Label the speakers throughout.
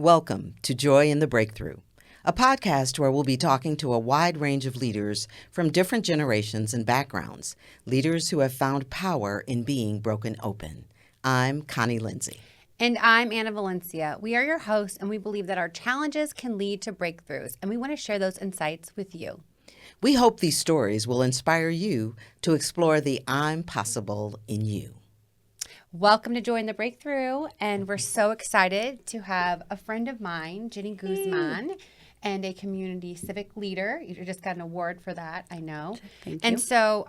Speaker 1: Welcome to Joy in the Breakthrough, a podcast where we'll be talking to a wide range of leaders from different generations and backgrounds, leaders who have found power in being broken open. I'm Connie Lindsey.
Speaker 2: And I'm Anna Valencia. We are your hosts, and we believe that our challenges can lead to breakthroughs, and we want to share those insights with you.
Speaker 1: We hope these stories will inspire you to explore the I'm possible in you.
Speaker 2: Welcome to Joy in the Breakthrough, and we're so excited to have a friend of mine, Jenny Guzman, and a community civic leader. You just got an award for that, I know.
Speaker 3: Thank you.
Speaker 2: And so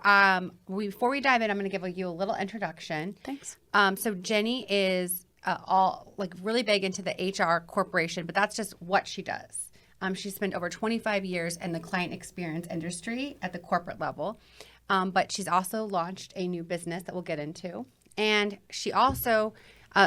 Speaker 2: before we dive in, I'm going to give you a little introduction.
Speaker 3: Thanks.
Speaker 2: So Jenny is really big into the HR corporation, but that's just what she does. She's spent over 25 years in the client experience industry at the corporate level, but she's also launched a new business that we'll get into. And she also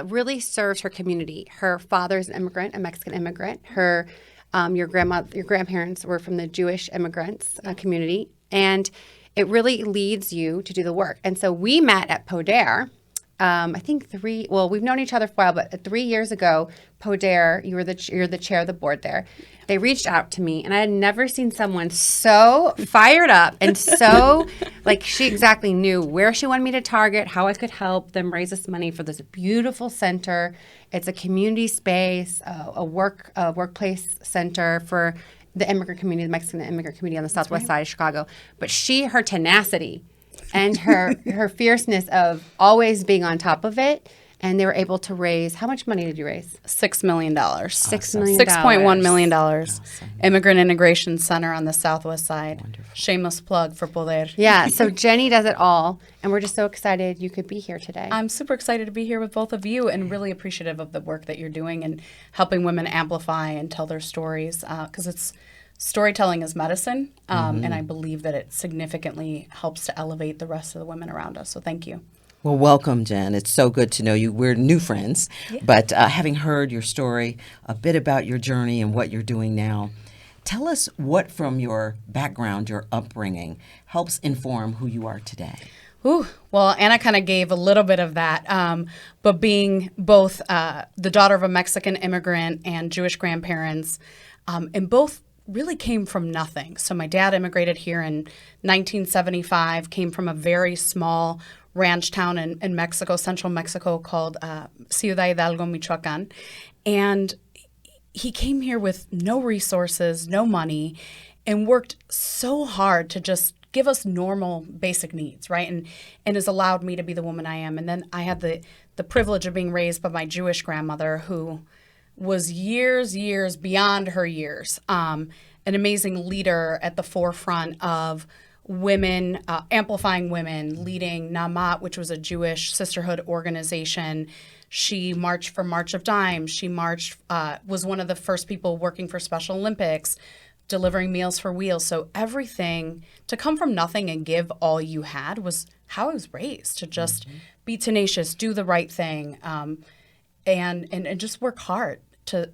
Speaker 2: really serves her community. Her father's an immigrant, a Mexican immigrant. Your grandparents were from the Jewish immigrants community, and it really leads you to do the work. And so we met at Poder. I think we've known each other for a while, but 3 years ago, Poder, you're the chair of the board there. They reached out to me, and I had never seen someone so fired up and so she exactly knew where she wanted me to target, how I could help them raise this money for this beautiful center. It's a community space, a workplace center for the immigrant community, the Mexican immigrant community on the southwest side of Chicago. But her tenacity and her fierceness of always being on top of it. And they were able to raise, how much money did you raise?
Speaker 3: $6 million.
Speaker 1: Awesome.
Speaker 3: $6 million. $6.1 million.
Speaker 1: Awesome.
Speaker 3: Immigrant Integration Center on the southwest side.
Speaker 1: Wonderful.
Speaker 3: Shameless plug for Poder.
Speaker 2: Yeah, so Jenny does it all. And we're just so excited you could be here today.
Speaker 3: I'm super excited to be here with both of you and really appreciative of the work that you're doing and helping women amplify and tell their stories because storytelling is medicine. And I believe that it significantly helps to elevate the rest of the women around us. So thank you.
Speaker 1: Well, welcome, Jen. It's so good to know you. We're new friends, but having heard your story, a bit about your journey and what you're doing now, tell us what from your background, your upbringing, helps inform who you are today.
Speaker 3: Well, Anna kind of gave a little bit of that, but being both the daughter of a Mexican immigrant and Jewish grandparents, and both really came from nothing. So my dad immigrated here in 1975, came from a very small ranch town in Mexico, central Mexico, called Ciudad Hidalgo, Michoacan. And he came here with no resources, no money, and worked so hard to just give us normal basic needs, right? And has allowed me to be the woman I am. And then I had the privilege of being raised by my Jewish grandmother, who was years beyond her years, an amazing leader at the forefront of women, amplifying women, leading Namat, which was a Jewish sisterhood organization. She marched for March of Dimes. She was one of the first people working for Special Olympics, delivering Meals for Wheels. So everything, to come from nothing and give all you had, was how I was raised, to just be tenacious, do the right thing, and just work hard to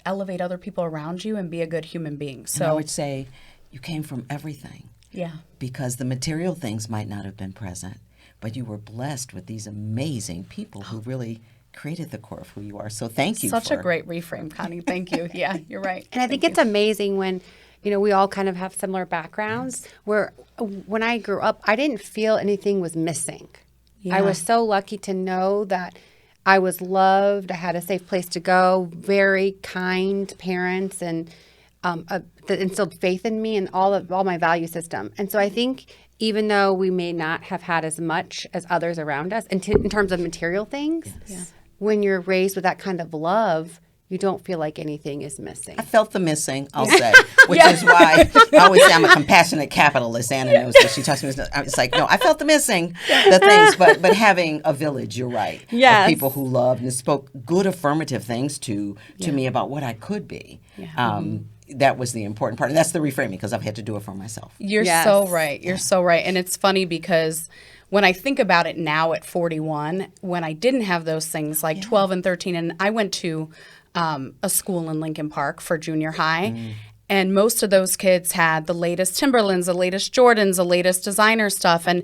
Speaker 3: elevate other people around you and be a good human being. So
Speaker 1: And I would say you came from everything.
Speaker 3: Yeah.
Speaker 1: Because the material things might not have been present, but you were blessed with these amazing people who really created the core of who you are. So thank you.
Speaker 3: Such a great reframe, Connie. Thank you. Yeah, you're right.
Speaker 2: And I think it's amazing when, we all kind of have similar backgrounds, where when I grew up, I didn't feel anything was missing.
Speaker 3: Yeah.
Speaker 2: I was so lucky to know that I was loved. I had a safe place to go, very kind parents, and that instilled faith in me and all my value system. And so I think even though we may not have had as much as others around us in terms of material things, when you're raised with that kind of love, you don't feel like anything is missing.
Speaker 1: I felt the missing, I'll say, which is why I always say I'm a compassionate capitalist. Anna knows that. She talks to me. It's like, no, I felt the missing, the things, but having a village, you're right, of people who loved and spoke good affirmative things to me about what I could be. That was the important part. And that's the reframing, because I've had to do it for myself.
Speaker 3: You're so right. You're so right. And it's funny because when I think about it now at 41, when I didn't have those things like 12 and 13, and I went to a school in Lincoln Park for junior high, and most of those kids had the latest Timberlands, the latest Jordans, the latest designer stuff. And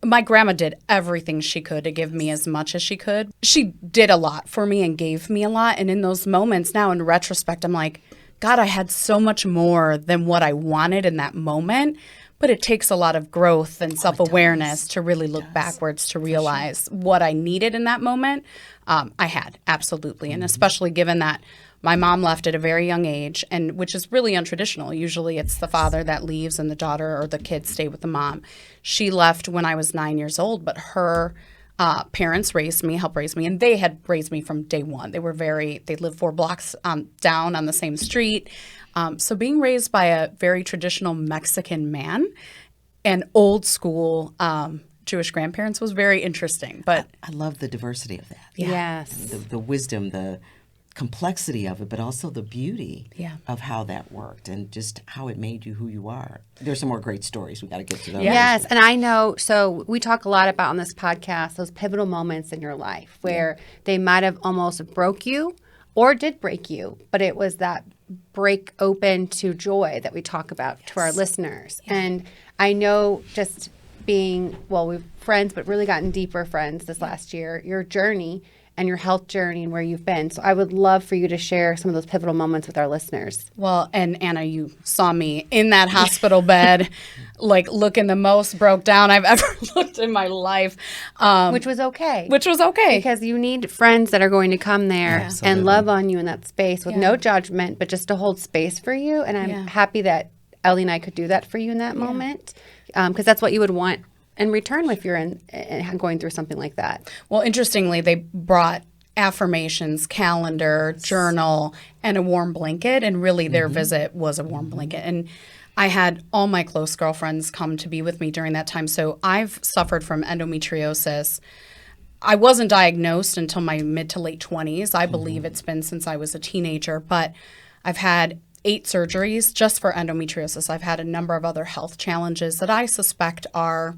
Speaker 3: my grandma did everything she could to give me as much as she could. She did a lot for me and gave me a lot. And in those moments now, in retrospect, I'm like, God, I had so much more than what I wanted in that moment. But it takes a lot of growth and self-awareness to really look backwards to realize what I needed in that moment. I had, absolutely. And especially given that my mom left at a very young age, and which is really untraditional. Usually it's the father that leaves and the daughter or the kids stay with the mom. She left when I was 9 years old, but her parents helped raise me, and they had raised me from day one. They lived 4 blocks down on the same street. So being raised by a very traditional Mexican man and old school Jewish grandparents was very interesting. But
Speaker 1: I love the diversity of that.
Speaker 2: Yes.
Speaker 1: The wisdom, the complexity of it, but also the beauty of how that worked and just how it made you who you are. There's some more great stories. We got to get to those.
Speaker 2: Yes, and I know, so we talk a lot about on this podcast those pivotal moments in your life where they might have almost broke you or did break you, but it was that break open to joy that we talk about to our listeners. And I know just being, we've friends, but really gotten deeper friends this last year, your journey and your health journey and where you've been. So I would love for you to share some of those pivotal moments with our listeners.
Speaker 3: Well, and Anna, you saw me in that hospital bed, like looking the most broke down I've ever looked in my life.
Speaker 2: Which was okay.
Speaker 3: Because
Speaker 2: you need friends that are going to come there
Speaker 1: Absolutely.
Speaker 2: and love on you in that space with no judgment, but just to hold space for you. And I'm happy that Ellie and I could do that for you in that moment, because that's what you would want in return if you're going through something like that.
Speaker 3: Well, interestingly, they brought affirmations, calendar, journal, and a warm blanket. And really their visit was a warm blanket. And I had all my close girlfriends come to be with me during that time. So I've suffered from endometriosis. I wasn't diagnosed until my mid to late 20s. I believe it's been since I was a teenager. But I've had 8 surgeries just for endometriosis. I've had a number of other health challenges that I suspect are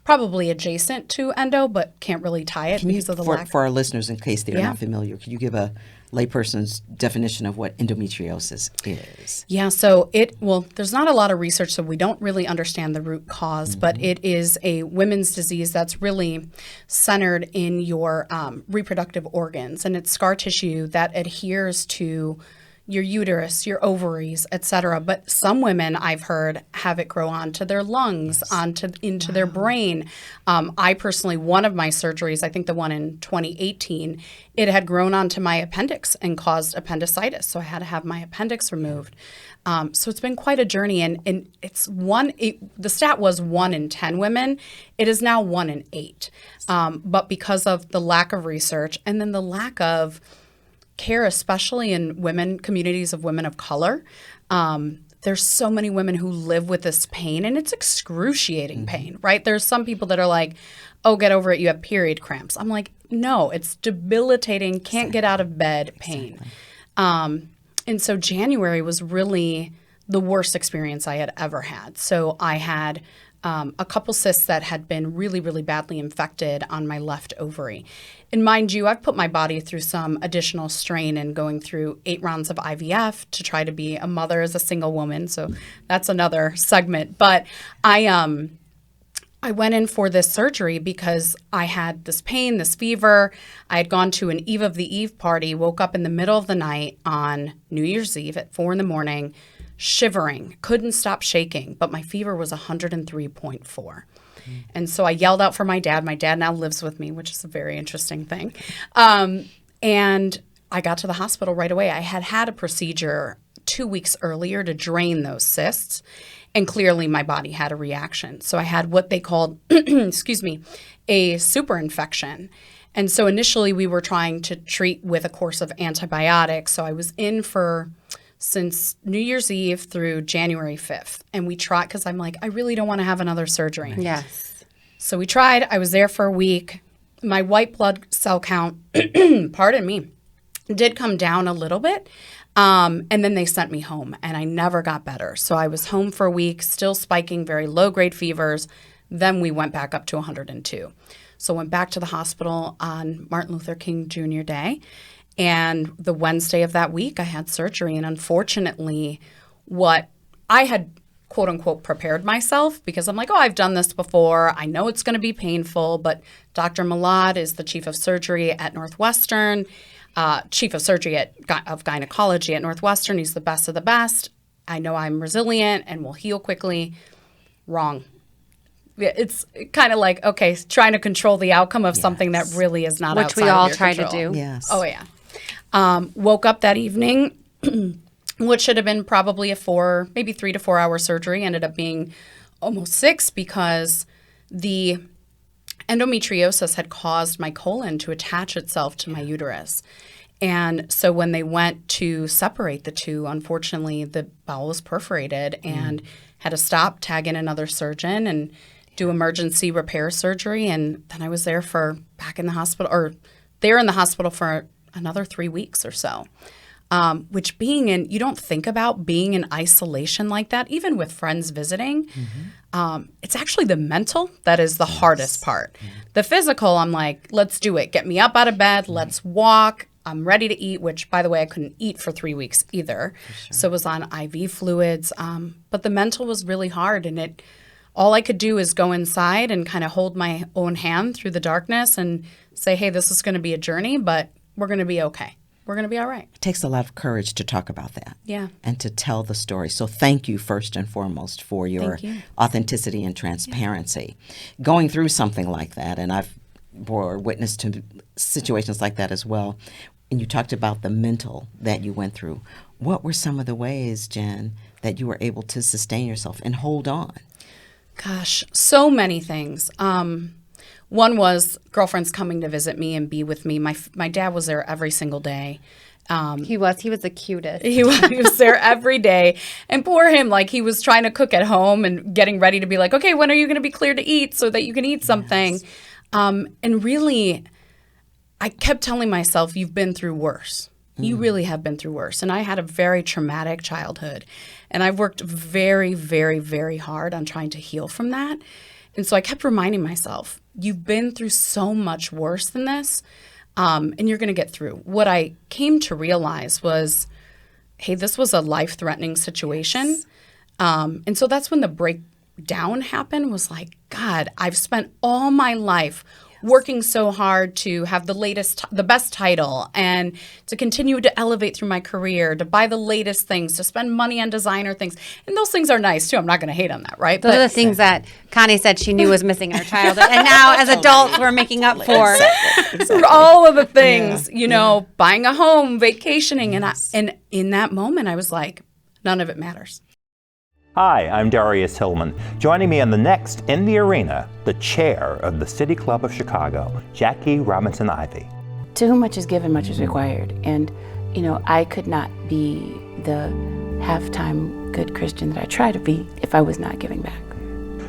Speaker 3: probably adjacent to endo, but can't really tie it because of the lack.
Speaker 1: For our listeners, in case they're not familiar, can you give a layperson's definition of what endometriosis is?
Speaker 3: Yeah, so there's not a lot of research, so we don't really understand the root cause, but it is a women's disease that's really centered in your reproductive organs, and it's scar tissue that adheres to your uterus, your ovaries, etc. But some women, I've heard, have it grow onto their lungs, into their brain. I personally, one of my surgeries, I think the one in 2018, it had grown onto my appendix and caused appendicitis. So I had to have my appendix removed. So it's been quite a journey. And the stat was 1 in 10 women. It is now 1 in 8. But because of the lack of research and then the lack of care, especially in communities of women of color. There's so many women who live with this pain, and it's excruciating pain, right? There's some people that are like, oh, get over it, you have period cramps. I'm like, no, it's debilitating, can't get out of bed pain. And so January was really the worst experience I had ever had. So I had a couple cysts that had been really, really badly infected on my left ovary. And mind you, I've put my body through some additional strain and going through 8 rounds of IVF to try to be a mother as a single woman. So that's another segment. But I went in for this surgery because I had this pain, this fever. I had gone to an Eve of the Eve party, woke up in the middle of the night on New Year's Eve at 4 a.m, shivering, couldn't stop shaking, but my fever was 103.4. And so I yelled out for my dad. My dad now lives with me, which is a very interesting thing. And I got to the hospital right away. I had had a procedure 2 weeks earlier to drain those cysts, and clearly my body had a reaction. So I had what they called, a super infection. And so initially we were trying to treat with a course of antibiotics. So I was in since New Year's Eve through January 5th. And we tried, because I'm like, I really don't want to have another surgery.
Speaker 2: Yes.
Speaker 3: So we tried. I was there for a week. My white blood cell count, pardon me, did come down a little bit. And then they sent me home, and I never got better. So I was home for a week, still spiking very low-grade fevers. Then we went back up to 102. So went back to the hospital on Martin Luther King Jr. Day. And the Wednesday of that week, I had surgery. And unfortunately, what I had quote unquote prepared myself because I'm like, oh, I've done this before. I know it's going to be painful, but Dr. Malad is the chief of surgery at Northwestern, chief of surgery of gynecology at Northwestern. He's the best of the best. I know I'm resilient and will heal quickly. Wrong. It's kind of like, okay, trying to control the outcome of something that really is not outside of your control.
Speaker 2: Which we all try to do.
Speaker 1: Yes.
Speaker 3: Oh, yeah. Woke up that evening, which should have been probably maybe 3 to 4 hour surgery, ended up being almost 6 because the endometriosis had caused my colon to attach itself to my uterus. And so when they went to separate the two, unfortunately, the bowel was perforated and had to stop, tag in another surgeon, and do emergency repair surgery. And then I was there for in the hospital for another 3 weeks or so. Which you don't think about being in isolation like that, even with friends visiting. It's actually the mental that is the hardest part. The physical, I'm like, let's do it. Get me up out of bed. Let's walk. I'm ready to eat, which, by the way, I couldn't eat for 3 weeks either. So it was on IV fluids. But the mental was really hard. And all I could do is go inside and kind of hold my own hand through the darkness and say, hey, this is going to be a journey, but we're going to be okay. We're going to be all right.
Speaker 1: It takes a lot of courage to talk about that.
Speaker 3: Yeah.
Speaker 1: And to tell the story. So thank you first and foremost for your authenticity and transparency. Yeah. Going through something like that, and I've bore witness to situations like that as well, and you talked about the mental that you went through. What were some of the ways, Jen, that you were able to sustain yourself and hold on?
Speaker 3: Gosh, so many things. One was girlfriends coming to visit me and be with me. My dad was there every single day.
Speaker 2: He was the cutest.
Speaker 3: He was there every day. And poor him, like he was trying to cook at home and getting ready to be like, okay, when are you going to be clear to eat so that you can eat something? Yes. And really, I kept telling myself, you've been through worse. You really have been through worse. And I had a very traumatic childhood. And I've worked very, very, very hard on trying to heal from that. And so I kept reminding myself, you've been through so much worse than this, and you're going to get through. What I came to realize was, hey, this was a life-threatening situation. Yes. And so that's when the breakdown happened, was like, God, I've spent all my life working so hard to have the best title, and to continue to elevate through my career, to buy the latest things, to spend money on designer things. And those things are nice too. I'm not going to hate on that, right?
Speaker 2: Those are the things that Connie said she knew was missing in her childhood. And now as adults, we're making up for.
Speaker 3: Exactly. All of the things, buying a home, vacationing. And in that moment, I was like, none of it matters.
Speaker 4: Hi, I'm Darius Hillman. Joining me on the next In the Arena, the chair of the City Club of Chicago, Jackie Robinson Ivey.
Speaker 5: To whom much is given, much is required. And, I could not be the half-time good Christian that I try to be if I was not giving back.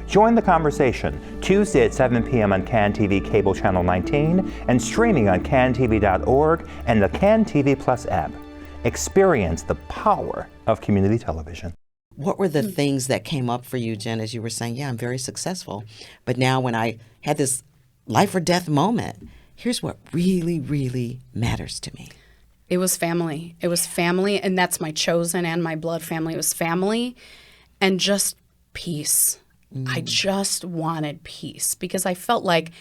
Speaker 4: Join the conversation Tuesday at 7 p.m. on CAN TV Cable Channel 19 and streaming on cantv.org and the CAN TV Plus app. Experience the power of community television.
Speaker 1: What were the things that came up for you, Jen, as you were saying, I'm very successful, but now when I had this life or death moment, here's what really, really matters to me.
Speaker 3: It was family. It was family, and that's my chosen and my blood family. It was family and just peace. I just wanted peace because I felt like,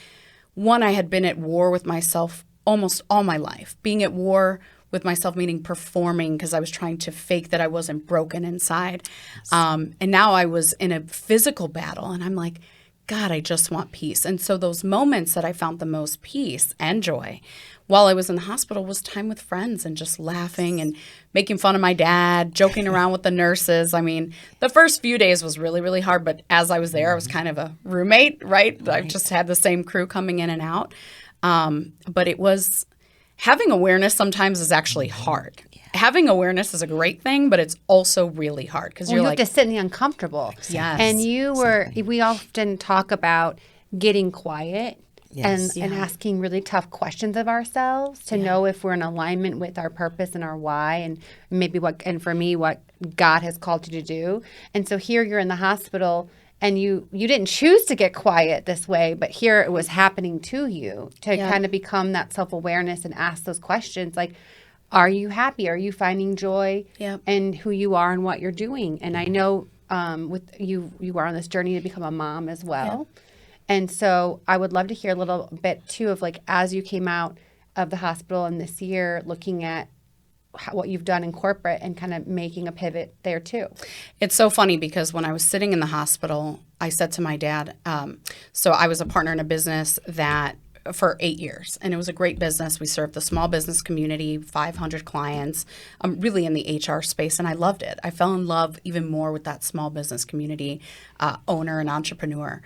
Speaker 3: one, I had been at war with myself almost all my life. Being at war with myself, meaning performing, because I was trying to fake that I wasn't broken inside. Yes. And now I was in a physical battle, and I'm like, God, I just want peace. And so those moments that I found the most peace and joy while I was in the hospital was time with friends and just laughing and making fun of my dad, joking around with the nurses. I mean, the first few days was really, really hard, but as I was there, I was kind of a roommate, right? I just had the same crew coming in and out. But it was... Having awareness sometimes is actually hard. Yeah. Having awareness is a great thing, but it's also really hard because you
Speaker 2: have to sit in the uncomfortable.
Speaker 3: Exactly. Yes.
Speaker 2: And we often talk about getting quiet and asking really tough questions of ourselves to know if we're in alignment with our purpose and our why, and maybe for me, what God has called you to do. And so here you're in the hospital, and you didn't choose to get quiet this way, but here it was happening to you to kind of become that self-awareness and ask those questions like, are you happy? Are you finding joy in who you are and what you're doing? And I know with you are on this journey to become a mom as well. Yeah. And so I would love to hear a little bit too of like, as you came out of the hospital and this year, looking at what you've done in corporate and kind of making a pivot there too.
Speaker 3: It's so funny because when I was sitting in the hospital, I said to my dad, so I was a partner in a business that for 8 years, and it was a great business. We served the small business community, 500 clients, really in the HR space, and I loved it. I fell in love even more with that small business community owner and entrepreneur.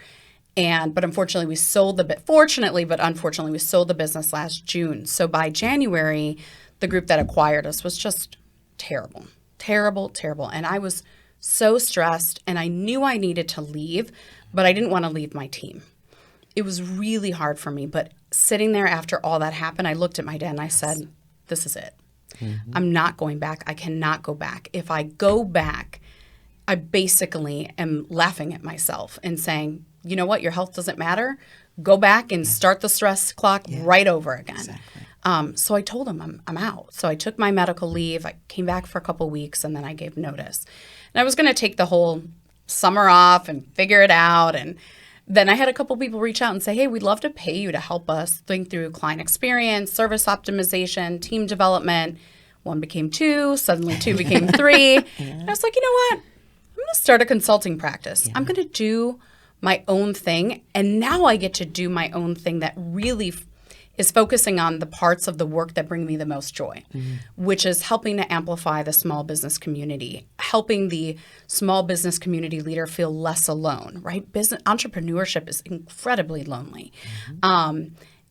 Speaker 3: But unfortunately, we sold unfortunately, we sold the business last June. So by January, the group that acquired us was just terrible. And I was so stressed, and I knew I needed to leave, but I didn't want to leave my team. It was really hard for me. But sitting there after all that happened, I looked at my dad and I said, this is it. Mm-hmm. I'm not going back. I cannot go back. If I go back, I basically am laughing at myself and saying, you know what, your health doesn't matter. Go back and start the stress clock right over again. Exactly. So I told him I'm out. So I took my medical leave. I came back for a couple weeks, and then I gave notice. And I was going to take the whole summer off and figure it out. And then I had a couple people reach out and say, hey, we'd love to pay you to help us think through client experience, service optimization, team development. 1 became 2. Suddenly 2 became 3. And I was like, you know what? I'm going to start a consulting practice. I'm going to do my own thing. And now I get to do my own thing that really is focusing on the parts of the work that bring me the most joy, which is helping to amplify the small business community, helping the small business community leader feel less alone, right? Entrepreneurship is incredibly lonely.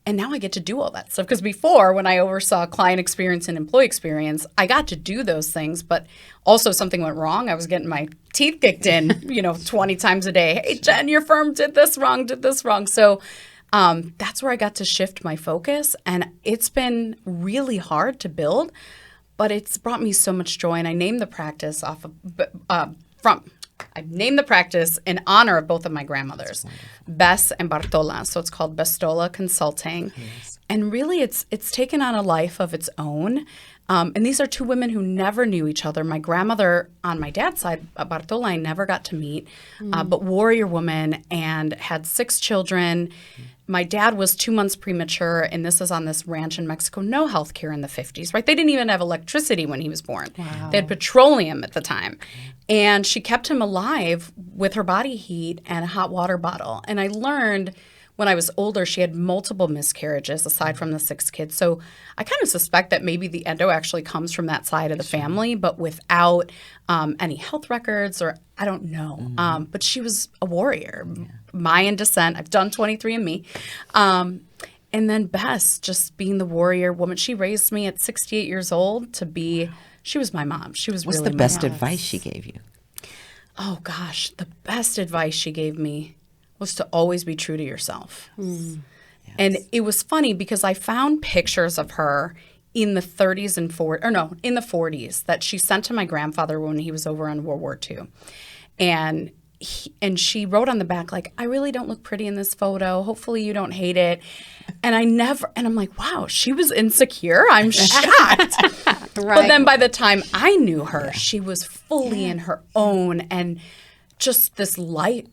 Speaker 3: And now I get to do all that stuff. Because before, when I oversaw client experience and employee experience, I got to do those things. But also something went wrong. I was getting my teeth kicked in, 20 times a day. Hey, Jen, your firm did this wrong. So that's where I got to shift my focus. And it's been really hard to build, but it's brought me so much joy. And I named the practice I named the practice in honor of both of my grandmothers, Bess and Bartola. So it's called Bestola Consulting. Yes. And really, it's taken on a life of its own. And these are 2 women who never knew each other. My grandmother on my dad's side, Bartola, I never got to meet, but warrior woman, and had 6 children. My dad was 2 months premature, and this is on this ranch in Mexico. No health care in the 50s, right? They didn't even have electricity when he was born. Wow. They had petroleum at the time. And she kept him alive with her body heat and a hot water bottle. And I learned when I was older, she had multiple miscarriages aside from the 6 kids. So I kind of suspect that maybe the endo actually comes from that side of the family, but without any health records, or I don't know. But she was a warrior, Mayan descent. I've done 23andMe. And then Bess, just being the warrior woman. She raised me at 68 years old to be, she was my mom. She was
Speaker 1: What's
Speaker 3: really
Speaker 1: the best
Speaker 3: mom.
Speaker 1: advice she gave you?
Speaker 3: Oh, gosh. The best advice she gave me was to always be true to yourself. Yes. And it was funny because I found pictures of her in the 30s and in the 40s that she sent to my grandfather when he was over in World War II. And she wrote on the back, like, I really don't look pretty in this photo. Hopefully you don't hate it. And I'm like, wow, she was insecure. I'm shocked. Right. But then by the time I knew her, she was fully in her own and just this life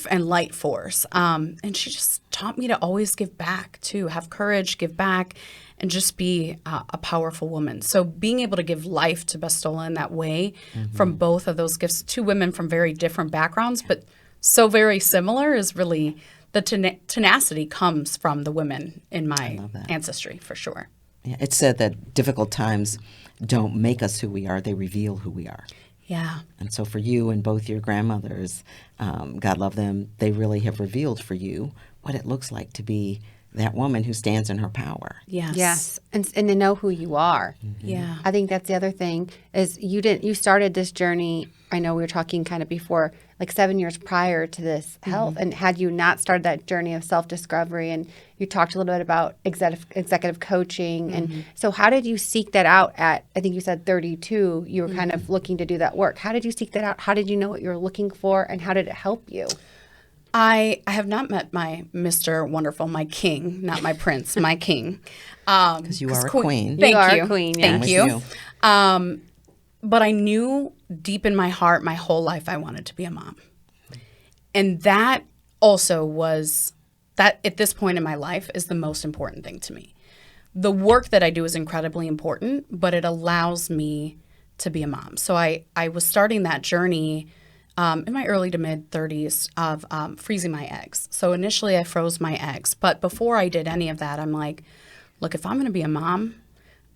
Speaker 3: and light force. And she just taught me to always give back, too. Have courage, give back, and just be a powerful woman. So being able to give life to Bestola in that way from both of those gifts, 2 women from very different backgrounds, but so very similar, is really the tenacity comes from the women in my ancestry, for sure.
Speaker 1: Yeah, it's said that difficult times don't make us who we are, they reveal who we are.
Speaker 3: Yeah.
Speaker 1: And so for you and both your grandmothers, God love them, they really have revealed for you what it looks like to be that woman who stands in her power.
Speaker 2: Yes. And to know who you are.
Speaker 3: Yeah.
Speaker 2: I think that's the other thing is you started this journey, I know we were talking kind of before, like 7 years prior to this health. And had you not started that journey of self-discovery, and you talked a little bit about executive coaching. And so how did you seek that out at, I think you said 32, you were kind of looking to do that work. How did you seek that out? How did you know what you were looking for, and how did it help you?
Speaker 3: I have not met my Mr. Wonderful, my king, not my prince, my king.
Speaker 1: Because you are a queen.
Speaker 3: Thank you.
Speaker 2: You are a queen, yes.
Speaker 3: Thank you. But I knew deep in my heart, my whole life, I wanted to be a mom. And that also was, that at this point in my life is the most important thing to me. The work that I do is incredibly important, but it allows me to be a mom. So I was starting that journey in my early to mid 30s of freezing my eggs. So initially I froze my eggs. But before I did any of that, I'm like, look, if I'm going to be a mom,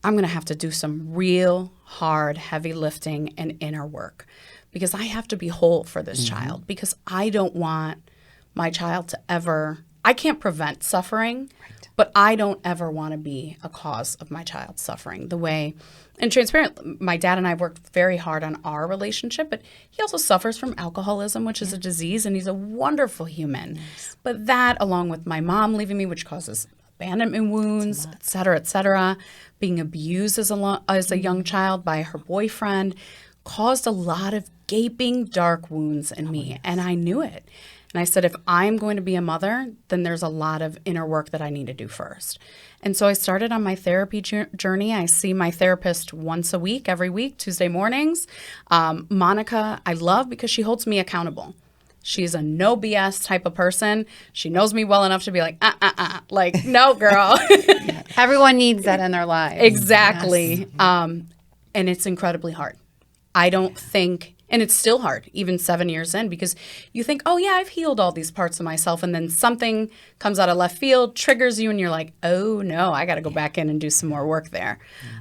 Speaker 3: I'm going to have to do some real hard, heavy lifting and inner work because I have to be whole for this child, because I don't want my child to ever, I can't prevent suffering, but I don't ever want to be a cause of my child's suffering. The way, and transparent, my dad and I worked very hard on our relationship, but he also suffers from alcoholism, which is a disease, and he's a wonderful human. But that, along with my mom leaving me, which causes abandonment wounds, et cetera, being abused as a young child by her boyfriend, caused a lot of gaping dark wounds in me, and I knew it. And I said, if I'm going to be a mother, then there's a lot of inner work that I need to do first. And so I started on my therapy journey. I see my therapist once a week, every week, Tuesday mornings. Monica, I love because she holds me accountable. She's a no BS type of person. She knows me well enough to be like, like, no, girl.
Speaker 2: Everyone needs that in their lives.
Speaker 3: Exactly.
Speaker 2: Yes.
Speaker 3: And it's incredibly hard. I don't think, and it's still hard, even 7 years in, because you think, oh, yeah, I've healed all these parts of myself. And then something comes out of left field, triggers you, and you're like, oh, no, I got to go back in and do some more work there.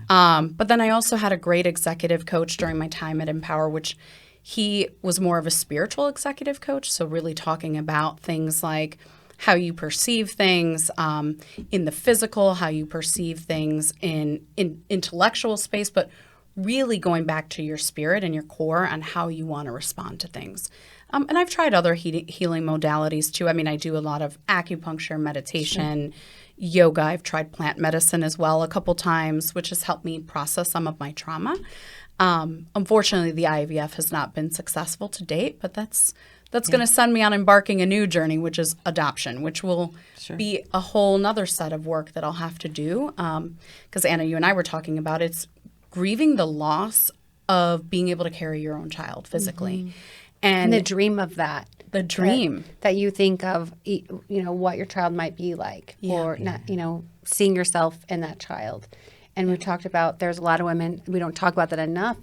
Speaker 3: But then I also had a great executive coach during my time at Empower, which he was more of a spiritual executive coach. So really talking about things like how you perceive things in the physical, how you perceive things in intellectual space, but really going back to your spirit and your core on how you want to respond to things. And I've tried other healing modalities too. I mean, I do a lot of acupuncture, meditation, yoga. I've tried plant medicine as well a couple times, which has helped me process some of my trauma. Unfortunately, the IVF has not been successful to date, but that's going to send me on embarking a new journey, which is adoption, which will be a whole nother set of work that I'll have to do. Because Anna, you and I were talking about it's grieving the loss of being able to carry your own child physically. And
Speaker 2: the dream of that.
Speaker 3: The dream.
Speaker 2: That you think of, what your child might be like or not, seeing yourself in that child. And we talked about there's a lot of women, we don't talk about that enough,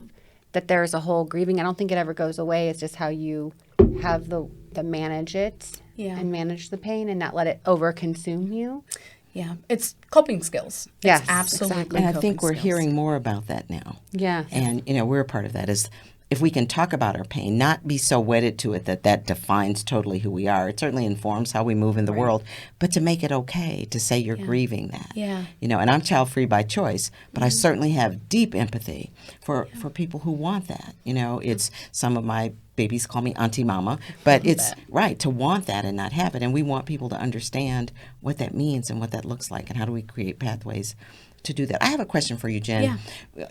Speaker 2: that there's a whole grieving. I don't think it ever goes away. It's just how you have the manage it and manage the pain and not let it over-consume you.
Speaker 3: Yeah, it's coping skills.
Speaker 2: Yes,
Speaker 3: it's absolutely.
Speaker 2: Exactly.
Speaker 1: And I think we're
Speaker 3: skills.
Speaker 1: hearing more about that now.
Speaker 2: Yeah.
Speaker 1: And, we're a part of that. Is if we can talk about our pain, not be so wedded to it that defines totally who we are. It certainly informs how we move in the world, but to make it okay to say you're grieving that.
Speaker 3: Yeah.
Speaker 1: And I'm child-free by choice, but I certainly have deep empathy for people who want that. It's some of my babies call me Auntie Mama, but it's right to want that and not have it. And we want people to understand what that means and what that looks like and how do we create pathways to do that. I have a question for you, Jen.
Speaker 3: Yeah.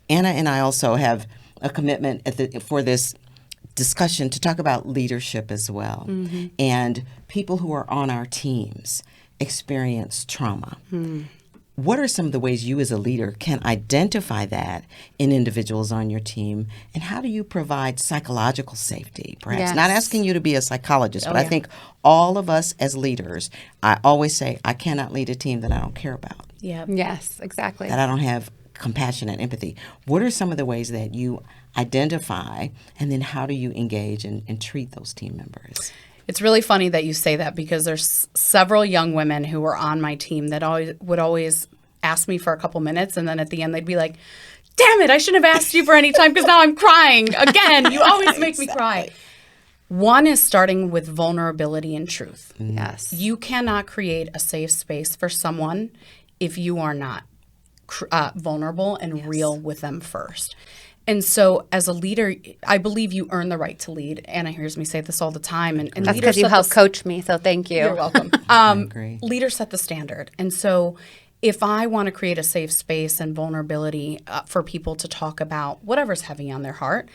Speaker 1: Anna and I also have a commitment for this discussion to talk about leadership as well. And people who are on our teams experience trauma. What are some of the ways you as a leader can identify that in individuals on your team? And how do you provide psychological safety? Perhaps
Speaker 2: Yes.
Speaker 1: not asking you to be a psychologist, but I think all of us as leaders, I always say, I cannot lead a team that I don't care about,
Speaker 3: Yeah.
Speaker 2: Yes, exactly.
Speaker 1: that I don't have compassion and empathy. What are some of the ways that you identify, and then how do you engage and treat those team members?
Speaker 3: It's really funny that you say that because there's several young women who were on my team that would always ask me for a couple minutes, and then at the end they'd be like, damn it, I shouldn't have asked you for any time because now I'm crying again. You always make me cry. One is starting with vulnerability and truth.
Speaker 2: Yes.
Speaker 3: You cannot create a safe space for someone if you are not vulnerable and real with them first. And so as a leader, I believe you earn the right to lead. Anna hears me say this all the time. And
Speaker 2: That's because you helped coach me, so thank you.
Speaker 3: You're welcome.
Speaker 1: Agree.
Speaker 3: Leaders set the standard. And so if I want to create a safe space and vulnerability for people to talk about whatever's heavy on their heart,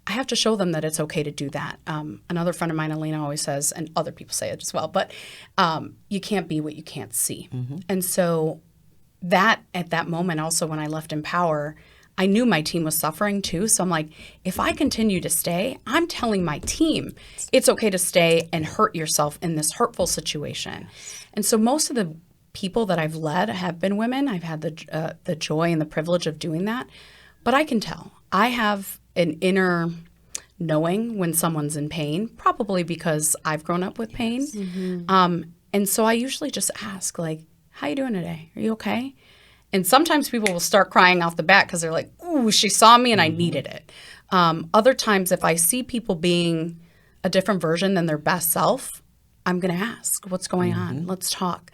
Speaker 3: I have to show them that it's okay to do that. Another friend of mine, Elena, always says, and other people say it as well, but you can't be what you can't see. And so that at that moment also when I left Empower, I knew my team was suffering too. So I'm like, if I continue to stay, I'm telling my team it's okay to stay and hurt yourself in this hurtful situation. And so most of the people that I've led have been women. I've had the joy and the privilege of doing that. But I can tell. I have an inner knowing when someone's in pain, probably because I've grown up with pain. And so I usually just ask, like, how you doing today? Are you okay? And sometimes people will start crying off the bat because they're like, ooh, she saw me and I needed it. Other times, if I see people being a different version than their best self, I'm going to ask, what's going on? Let's talk.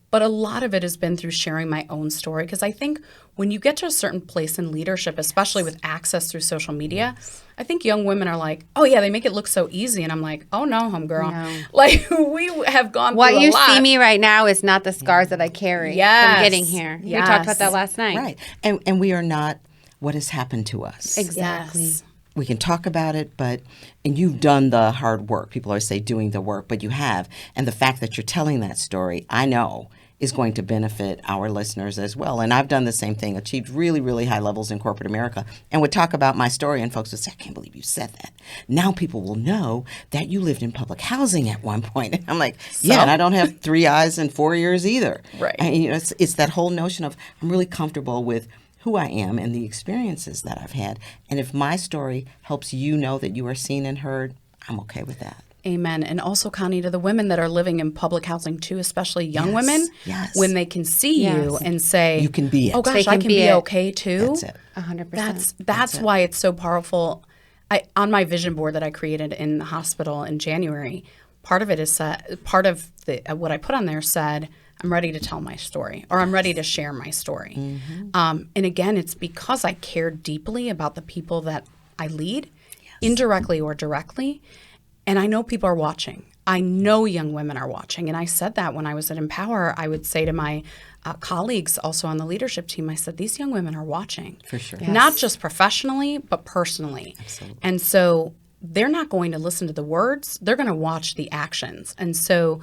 Speaker 3: But a lot of it has been through sharing my own story, because I think when you get to a certain place in leadership, especially with access through social media, I think young women are like, oh, yeah, they make it look so easy. And I'm like, oh, no, homegirl. No. Like, we have gone through a lot.
Speaker 2: What you see me right now is not the scars that I carry from getting here.
Speaker 3: Yes.
Speaker 2: We talked about that last night.
Speaker 1: Right. And we are not what has happened to us.
Speaker 2: Exactly.
Speaker 3: Yes.
Speaker 1: We can talk about it, and you've done the hard work. People always say doing the work, but you have. And the fact that you're telling that story, I know, is going to benefit our listeners as well. And I've done the same thing, achieved really, really high levels in corporate America, and would talk about my story, and folks would say, I can't believe you said that. Now people will know that you lived in public housing at one point. And I'm like, yeah, and I don't have 3 eyes and 4 ears either.
Speaker 3: Right.
Speaker 1: And, it's that whole notion of I'm really comfortable with who I am and the experiences that I've had. And if my story helps you know that you are seen and heard, I'm okay with that.
Speaker 3: Amen. And also, Connie, to the women that are living in public housing too, especially young women, when they can see you and say,
Speaker 1: you can be it.
Speaker 3: Oh gosh, I can be okay too.
Speaker 1: That's it.
Speaker 2: 100%.
Speaker 3: That's why it's so powerful. On my vision board that I created in the hospital in January, part of it is what I put on there said, I'm ready to tell my story, or I'm ready to share my story. And again, it's because I care deeply about the people that I lead, indirectly or directly. And I know people are watching. I know young women are watching. And I said that when I was at Empower. I would say to my colleagues also on the leadership team, I said, these young women are watching.
Speaker 1: For sure.
Speaker 3: Not just professionally, but personally.
Speaker 1: Absolutely.
Speaker 3: And so they're not going to listen to the words. They're going to watch the actions. And so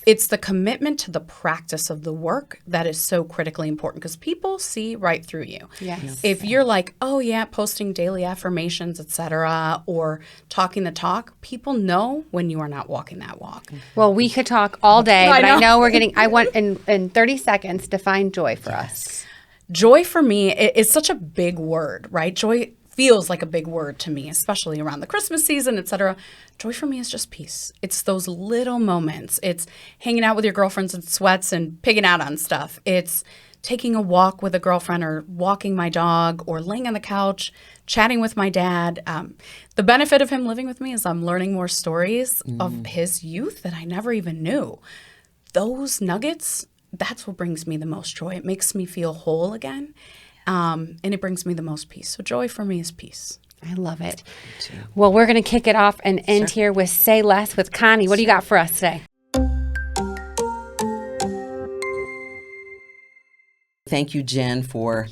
Speaker 3: it's the commitment to the practice of the work that is so critically important, because people see right through you.
Speaker 2: Yes.
Speaker 3: If you're like, oh, yeah, posting daily affirmations, et cetera, or talking the talk, people know when you are not walking that walk.
Speaker 2: Well, we could talk all day, but I know I want in 30 seconds, define joy for us.
Speaker 3: Joy for me is such a big word, right? Joy feels like a big word to me, especially around the Christmas season, et cetera. Joy for me is just peace. It's those little moments. It's hanging out with your girlfriends in sweats and pigging out on stuff. It's taking a walk with a girlfriend, or walking my dog, or laying on the couch, chatting with my dad. The benefit of him living with me is I'm learning more stories of his youth that I never even knew. Those nuggets, that's what brings me the most joy. It makes me feel whole again. And it brings me the most peace. So joy for me is peace.
Speaker 2: I love it. Well, we're going to kick it off and end here with Say Less with Connie. What do you got for us today?
Speaker 1: Thank you, Jen, for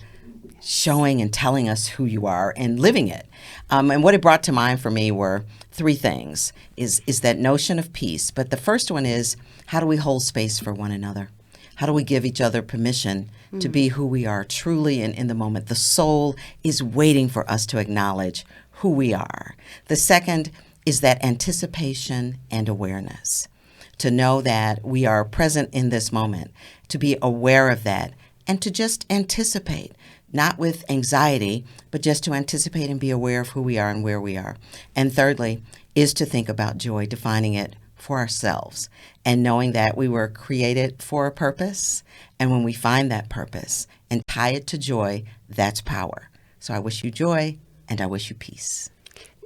Speaker 1: showing and telling us who you are and living it. And what it brought to mind for me were 3 things, is that notion of peace. But the first one is, how do we hold space for one another? How do we give each other permission to be who we are truly and in the moment? The soul is waiting for us to acknowledge who we are. The second is that anticipation and awareness, to know that we are present in this moment, to be aware of that, and to just anticipate, not with anxiety, but just to anticipate and be aware of who we are and where we are. And thirdly is to think about joy, defining it for ourselves, and knowing that we were created for a purpose. And when we find that purpose and tie it to joy, that's power. So I wish you joy, and I wish you peace.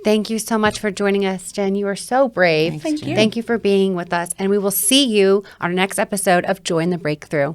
Speaker 2: Thank you so much for joining us, Jen. You are so brave.
Speaker 1: Thanks, Jen.
Speaker 2: Thank you for being with us. And we will see you on our next episode of Joy in the Breakthrough.